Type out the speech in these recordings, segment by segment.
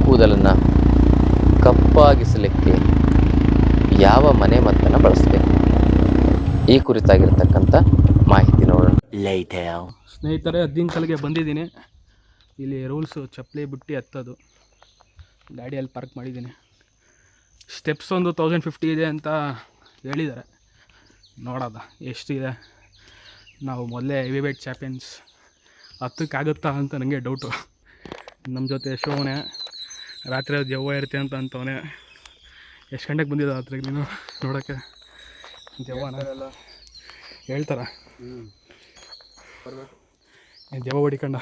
ಕೂದಲನ್ನು ಕಪ್ಪಾಗಿಸಲಿಕ್ಕೆ ಯಾವ ಮನೆಮದ್ದನ್ನು ಬಳಸಬೇಕು, ಈ ಕುರಿತಾಗಿರ್ತಕ್ಕಂಥ ಮಾಹಿತಿ ನೋಡೋಣ. ಸ್ನೇಹಿತರೆ, 15 ಕಲ್ಲಿಗೆ ಬಂದಿದ್ದೀನಿ. ಇಲ್ಲಿ ರೂಲ್ಸು ಚಪ್ಪಲಿ ಬಿಟ್ಟು ಹತ್ತೋದು. ಗಾಡಿಯಲ್ಲಿ ಪಾರ್ಕ್ ಮಾಡಿದ್ದೀನಿ. ಸ್ಟೆಪ್ಸ್ ಒಂದು 1050 ಇದೆ ಅಂತ ಹೇಳಿದ್ದಾರೆ. ನೋಡೋದ ಎಷ್ಟಿದೆ. ನಾವು ಮೊದಲೇ ಹೆವಿ ವೇಟ್ ಚಾಂಪಿಯನ್ಸ್, 10ಕ್ಕಾಗುತ್ತಾ ಅಂತ ನನಗೆ ಡೌಟು. ನಮ್ಮ ಜೊತೆ ಶೋವನೆ ರಾತ್ರಿ ಅದು ದೆವ್ವ ಇರುತ್ತೆ ಅಂತ ಅಂತವನೇ. ಎಷ್ಟು ಗಂಟೆಗೆ ಬಂದಿದ್ದ ರಾತ್ರಿಗೆ ನೀನು ನೋಡೋಕ್ಕೆ? ದೆವ್ವನೆಲ್ಲ ಹೇಳ್ತಾರ, ದೆವ್ವ ಹೊಡಿಕೊಂಡ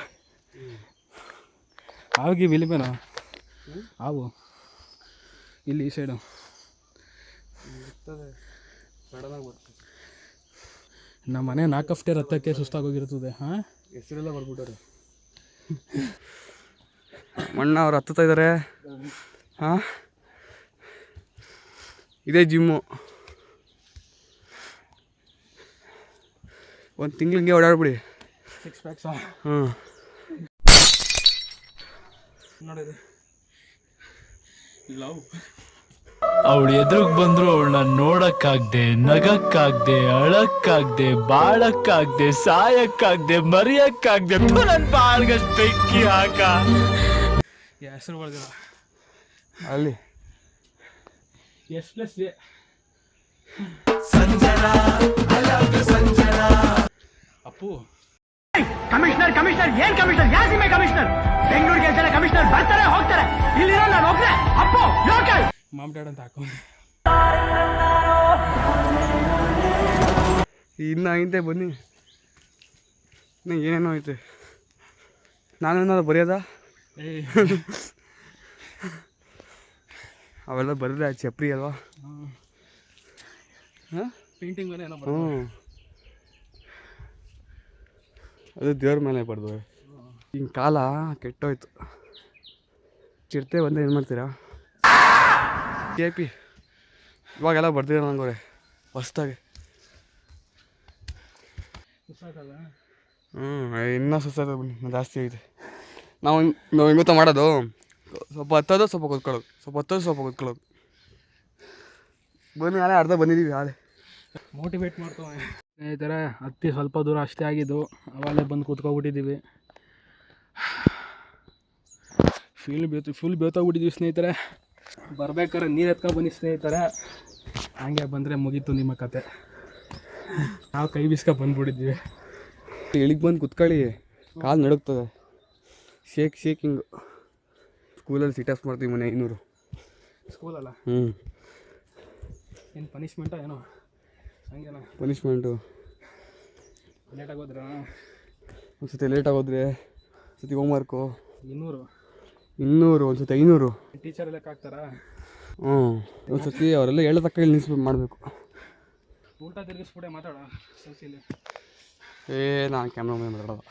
ಆಗಿ ವಿಲಿಮೇನ ಹಾವು ಇಲ್ಲಿ ಈ ಸೈಡು ನಮ್ಮ ಮನೆ 4 ಹಫ್ಟೆ ರಥಕ್ಕೆ ಸುಸ್ತಾಗೋಗಿರ್ತದೆ. ಹಾಂ, ಹೆಸರೆಲ್ಲ ಬರ್ಬಿಟ್ಟಾರೆ. ಮಣ್ಣ ಅವ್ರು ಹತ್ತುತ್ತಾ ಇದ್ದಾರೆ. ಹಾಂ, ಇದೇ ಜಿಮ್ಮು. ಒಂದು ತಿಂಗಳು ಹಿಂಗೆ ಓಡಾಡ್ಬಿಡಿ. 6 ಪ್ಯಾಕ್ಸಾ? ಹ್ಞೂ, ನೋಡಿದೆ ಲವ್. ಅವಳು ಎದುರಿಗೆ ಬಂದ್ರು ಅವಳನ್ನ ನೋಡಕ್ಕಾಗ್ದೆ, ನಗಕ್ಕಾಗ್ದೆ, ಅಳಕ್ಕಾಗ್ದೆ, ಬಾಳಕ್ಕಾಗ್ದೆ, ಸಾಯಕ್ಕಾಗ್ದೆ, ಮರಿಯಕ್ಕಾಗ್ದೆ. ನನ್ ಬಾಳ್ಗಷ್ಟು ಬೆಂಕಿ ಹಾಕ. ಹೆಸರು ಬರ್ದಿಲ್ಲ ಅಲ್ಲಿ. S+A ಅಪ್ಪು. ಕಮಿಷನರ್ ಏನ್ ಕಮಿಷನರ್? ಯಾವ ಸಿಮೆ ಕಮಿಷನರ್? ಬೆಂಗಳೂರಿಗೆ ಗೆಲ್ತಾರೆ ಕಮಿಷನರ್, ಬರ್ತಾರೆ ಹೋಗ್ತಾರೆ. ಇಲ್ಲಿರೋ ನಾನು ಒಬ್ಬನೇ ಅಪ್ಪು ಲೋಕಲ್. ಮಾಮ್ಟಾಡ್ ಅಂತ ಹಾಕೊಂಡು ಇನ್ನು ಐತೆ ಬನ್ನಿ. ಇನ್ನು ಏನೇನೋ ಐತೆ. ನಾನೇನಾದ್ರು ಬರೆಯೋದಾ? ಅವೆಲ್ಲ ಬರೆದ್ರೆ ಚಪ್ರಿ ಅಲ್ವಾ? ಹಾಂ, ಪೇಂಟಿಂಗ್ ಮೇಲೆ ಏನೋ. ಹ್ಞೂ, ಅದು ದೇವ್ರ ಮೇಲೆ ಬರ್ದು. ಹಿಂಗೆ ಕಾಲ ಕೆಟ್ಟೋಯ್ತು. ಚಿರತೆ ಬಂದರೆ ಏನು ಮಾಡ್ತೀರಾ? KP ಇವಾಗೆಲ್ಲ ಬರ್ತೀರ ನಂಗೋರೆ ಹೊಸ್ದಾಗೆ. ಇನ್ನೂ ಸುಸ್ತಾಯ್ತದೆ ಬನ್ನಿ, ಜಾಸ್ತಿ ಐತೆ. ನಾವು ಹಿಂಗೊತ್ತ ಮಾಡೋದು, ಸ್ವಲ್ಪ ಹತ್ತೋದು, ಸ್ವಲ್ಪ ಕೂತ್ಕೊಳ್ಳೋದು, ಸ್ವಲ್ಪ ಹತ್ತೋದು, ಸ್ವಲ್ಪ ಕೂತ್ಕೊಳ್ಳೋದು. ಬನ್ನಿ, ನಾಳೆ ಅರ್ಧ ಬಂದಿದ್ದೀವಿ. ನಾಳೆ ಮೋಟಿವೇಟ್ ಮಾಡ್ತಾವೆ ಸ್ನೇಹಿತರೆ. ಹತ್ತಿ ಸ್ವಲ್ಪ ದೂರ ಅಷ್ಟೇ ಆಗಿದ್ದು, ಅವಾಗಲೇ ಬಂದು ಕೂತ್ಕೊಬಿಟ್ಟಿದ್ದೀವಿ. ಫುಲ್ ಬೇತೋಗ್ಬಿಟ್ಟಿದ್ದೀವಿ ಸ್ನೇಹಿತರೆ. ಬರ್ಬೇಕಾದ್ರೆ ನೀರು ಎತ್ಕೊಂಡು ಬನ್ನಿ ಸ್ನೇಹಿತರೆ. ಹಂಗೆ ಬಂದರೆ ಮುಗೀತು ನಿಮ್ಮ ಕತೆ. ನಾವು ಕೈ ಬೀಸ್ಕೊ ಬಂದ್ಬಿಟ್ಟಿದ್ದೀವಿ. ಇಳಿಗೆ ಬಂದು ಕುತ್ಕೊಳ್ಳಿ, ಕಾಲು ನಡುಗ್ತದೆ. ಶೇಕಿಂಗು. ಸ್ಕೂಲಲ್ಲಿ ಸಿಟಪ್ಸ್ ಮಾಡ್ತೀವಿ ಮನೆ 500. ಸ್ಕೂಲಲ್ಲ? ಹ್ಞೂ. ಏನು ಪನಿಷ್ಮೆಂಟಾ ಏನೋ? ಹಂಗೇನೋ ಪನಿಷ್ಮೆಂಟು. ಲೇಟಾಗಿ ಹೋದ್ರ ಒಂದು ಸತಿ ಲೇಟಾಗಿ ಹೋದ್ರೆ, ಒಂದು ಸತಿ ಹೋಮ್ವರ್ಕು 200, ಒಂದು ಸತಿ 500. ಟೀಚರ್ ಲೆಕ್ಕ ಹಾಕ್ತಾರಾ? ಹ್ಞೂ, ಒಂದು ಸತಿ ಅವರೆಲ್ಲ ಹೇಳೋ ತಕ್ಕ ಇಲ್ಲಿ ನಿಲ್ಲಿಸ್ಬೇಕು ಮಾಡಬೇಕು. ಊಟ ತಿರುಗಿಸ್ಬಿಟ್ಟೆ ಮಾತಾಡೋ ಸೊಸಿಲಿ. ನಾನು ಕ್ಯಾಮ್ರಾ ಮೇಲೆ ಮಾತಾಡೋದು.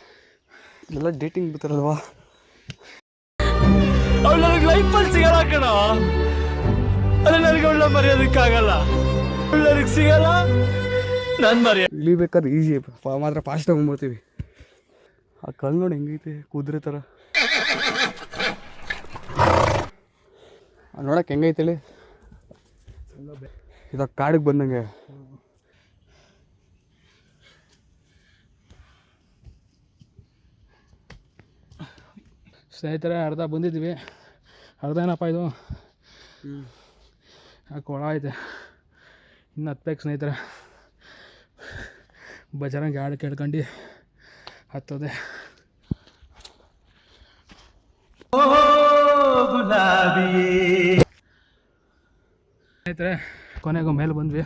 ಎಲ್ಲ ಡೇಟಿಂಗ್ ಬಿಡ್ತಾರಲ್ವಾ? ಅವಳು ನನಗೆ ಲೈಫಲ್ಲಿ ಸಿಗಲ್ಲ ಕಣ. ಅಲ್ಲ, ನನಗೆ ಅವಳ ಮರೆಯೋದಕ್ಕಾಗಲ್ಲ. ಅವಳು ನನಗೆ ಸಿಗಲ್ಲ, ನಾನು ಮರೆಯ. ಇಳಿಬೇಕಾದ್ರೆ ಈಸಿ ಮಾತ್ರ ಫಾಸ್ಟಾಗಿ ಹೋಗ್ಬಿಡ್ತೀವಿ. ಆ ಕಲ್ಲು ನೋಡಿ ಹೆಂಗೈತೆ, ಕುದುರೆ ಥರ. ನೋಡಕ್ಕೆ ಹೆಂಗೈತೇಳಿ? ಇದಾಗ ಕಾಡಿಗೆ ಬಂದಂಗೆ. ಸ್ನೇಹಿತರೆ, ಅರ್ಧ ಬಂದಿದ್ವಿ. ಅರ್ಧ ಏನಪ್ಪ ಇದು? ಕೊಳ ಐತೆ. ಇನ್ನು ಹತ್ಬೇಕು ಸ್ನೇಹಿತರೆ. ಬಜರಂಗಿ ಹಾಡು ಕೇಳ್ಕೊಂಡು ಹತ್ತದೆ. ಸ್ನೇಹಿತರೆ, ಕೊನೆಗೂ ಮೇಲೆ ಬಂದ್ವಿ.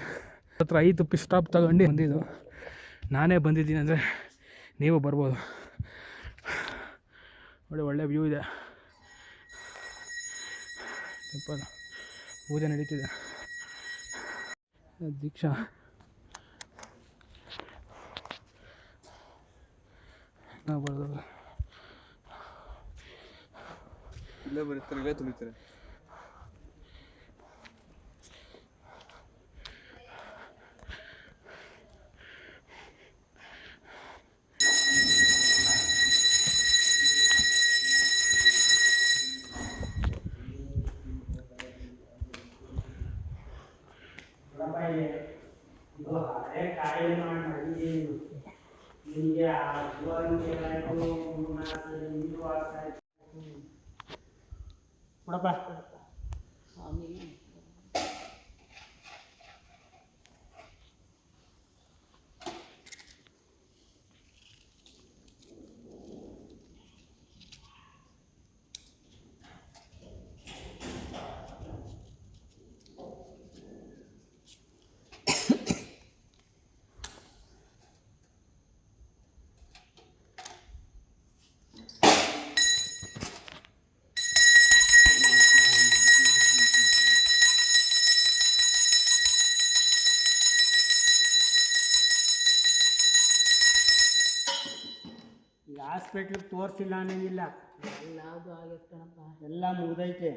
ಹತ್ರ 5 ಪಿಸ್ ಸ್ಟಾಪ್ ತಗೊಂಡು ಬಂದಿದ್ದು. ನಾನೇ ಬಂದಿದ್ದೀನಿ ಅಂದರೆ ನೀವು ಬರ್ಬೋದು. ಒಳ್ಳೆ ವ್ಯೂ ಇದೆ. ಟೆಂಪಲ್ ಪೂಜೆ ನಡೀತಿದೆ. ದೀಕ್ಷಾ ಬರ್ಬೋದು. ಇಲ್ಲೇ ಬರೀತಾರೆ, ಇಲ್ಲೇ ತುಳಿತಾರೆ. ಹಾಸ್ಪಿಟ್ಲಿಗೆ ತೋರಿಸಿಲ್ಲ ಅನ್ನೋಂಗಿಲ್ಲ, ಎಲ್ಲ ಮುಗ್ದೈತೆ.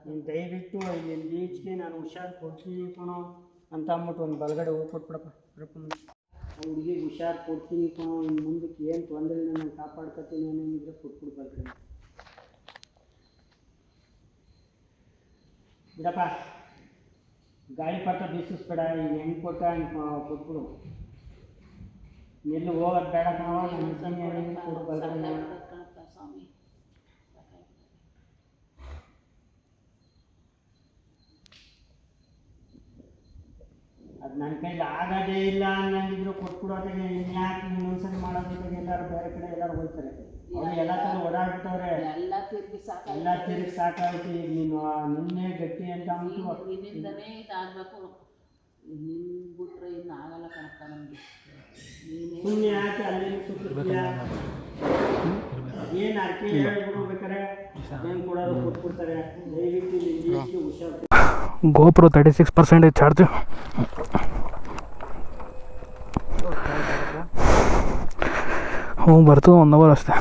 ನೀನು ದಯವಿಟ್ಟು ಇಲ್ಲಿ ಬೀಚ್ಗೆ ನಾನು ಹುಷಾರು ಕೊಡ್ತೀನಿ ಕಣೋ ಅಂತ ಅಂದ್ಬಿಟ್ಟು ಒಂದು ಬಲಗಡೆ ಹೋಗಿ ಕೊಟ್ಬಿಡಪ್ಪ. ಹುಡುಗಿಗೆ ಹುಷಾರು ಕೊಡ್ತೀನಿ ಕಣೋ, ಇನ್ನು ಮುಂದಕ್ಕೆ ಏನು ತೊಂದರೆ ಇಲ್ಲ, ನಾನು ಕಾಪಾಡ್ಕೊತೀನಿ ಅನ್ನೋಂಗಿದ್ರೆ ಕೊಟ್ಬಿಡು ಬಲಗಡೆ. ಬಿಡಪ್ಪ, ಗಾಳಿ ಪಟ್ಟ ಬೀಸಿಸ್ಬೇಡ, ಈಗ ಹೆಂಗೆ ಕೊಟ್ಟ ಹಂಗೆ ಕೊಟ್ಬಿಡು. ಎಲ್ಲೂ ಹೋಗೋದು ಬೇಡ ಕಣೋ, ನನ್ನ ಕೊಡು ಬಲಗಡೆ. ಅದು ನನ್ನ ಕೈಲಿ ಆಗೋದೇ ಇಲ್ಲ ಅನ್ನಂಗಿದ್ರು ಕೊಟ್ಬಿಡೋದಿಗೆ ಇನ್ಯಾಕೆ ಇನ್ನೊಂದ್ಸರಿ ಮಾಡೋದಿಲ್ಲ. ಎಲ್ಲರೂ ಬೇರೆ ಕಡೆ ಎಲ್ಲರೂ ಹೋಗ್ತಾರೆ, ಅವ್ರು ಎಲ್ಲ ಥರ ಓಡಾಡ್ಬಿಟ್ಟವ್ರೆ, ಎಲ್ಲ ತಿರುಗಿ ಸಾಕಾಗುತ್ತೆ. ಈಗ ನೀನು ನಿನ್ನೆ ಗಟ್ಟಿ ಅಂತ ಅಂದ್ಬಿಟ್ಟು ಸುಮ್ಮನೆ ಯಾಕೆ ಅಲ್ಲಿ ಸುತ್ತಿರ್ತೀಯ? ಏನು ಅರ್ಕೆ ಹೇಳ್ಬಿಡು, ಬೇಕಾರೆ ಏನು ಕೊಡೋದು ಕೊಟ್ಬಿಡ್ತಾರೆ. ದಯವಿಟ್ಟು ಇಲ್ಲಿ ಹುಷಾರು. GoPro 36% charge. ಹ್ಞೂ ಬರ್ತು, 1 ಅವರ್ ಅಷ್ಟೇ.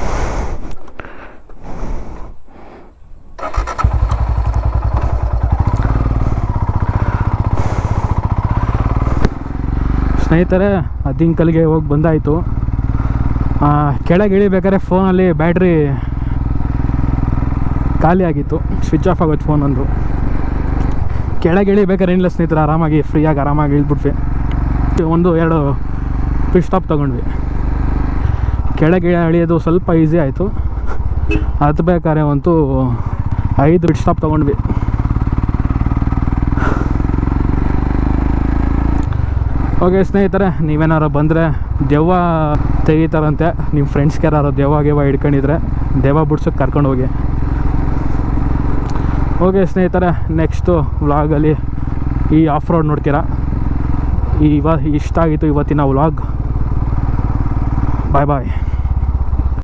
ಸ್ನೇಹಿತರೆ, ಅದ್ದಿಂಕಲ್ಗೆ ಹೋಗಿ ಬಂದಾಯಿತು. ಕೆಳಗೆ ಇಳಿಬೇಕಾದ್ರೆ ಫೋನಲ್ಲಿ ಬ್ಯಾಟ್ರಿ ಖಾಲಿ ಆಗಿತ್ತು, ಸ್ವಿಚ್ ಆಫ್ ಆಗೋದು ಫೋನ್ ಒಂದು. ಕೆಳಗೆ ಇಳಿಬೇಕಾದ್ರೆ ಏನಿಲ್ಲ ಸ್ನೇಹಿತರೆ, ಆರಾಮಾಗಿ ಫ್ರೀಯಾಗಿ ಆರಾಮಾಗಿ ಇಳಿದ್ಬಿಟ್ವಿ. 1-2 ಪಿಟ್ ಸ್ಟಾಪ್ ತೊಗೊಂಡ್ವಿ. ಕೆಳಗೆ ಇಳಿಯೋದು ಸ್ವಲ್ಪ ಈಸಿ ಆಯಿತು. ಹತ್ಬೇಕಾದ್ರೆ ಅಂತೂ 5 ಪಿಟ್ ಸ್ಟಾಪ್ ತೊಗೊಂಡ್ವಿ. ಓಕೆ ಸ್ನೇಹಿತರೆ, ನೀವೇನಾರು ಬಂದರೆ ದೆವ್ವ ತೆಗಿತಾರಂತೆ, ನಿಮ್ಮ ಫ್ರೆಂಡ್ಸ್ಗೆ ಯಾರು ದೆವ್ವ ಹಿಡ್ಕೊಂಡಿದ್ರೆ ದೆವ್ವ ಬಿಡ್ಸೋಕ್ಕೆ ಕರ್ಕೊಂಡು ಹೋಗಿ. ಓಕೆ ಸ್ನೇಹಿತರೆ, ನೆಕ್ಸ್ಟು ವ್ಲಾಗಲ್ಲಿ ಈ ಆಫ್ ರೋಡ್ ನೋಡ್ತೀರಾ. ಇಷ್ಟ ಆಗಿತ್ತು ಇವತ್ತಿನ ವ್ಲಾಗ್. ಬಾಯ್ ಬಾಯ್.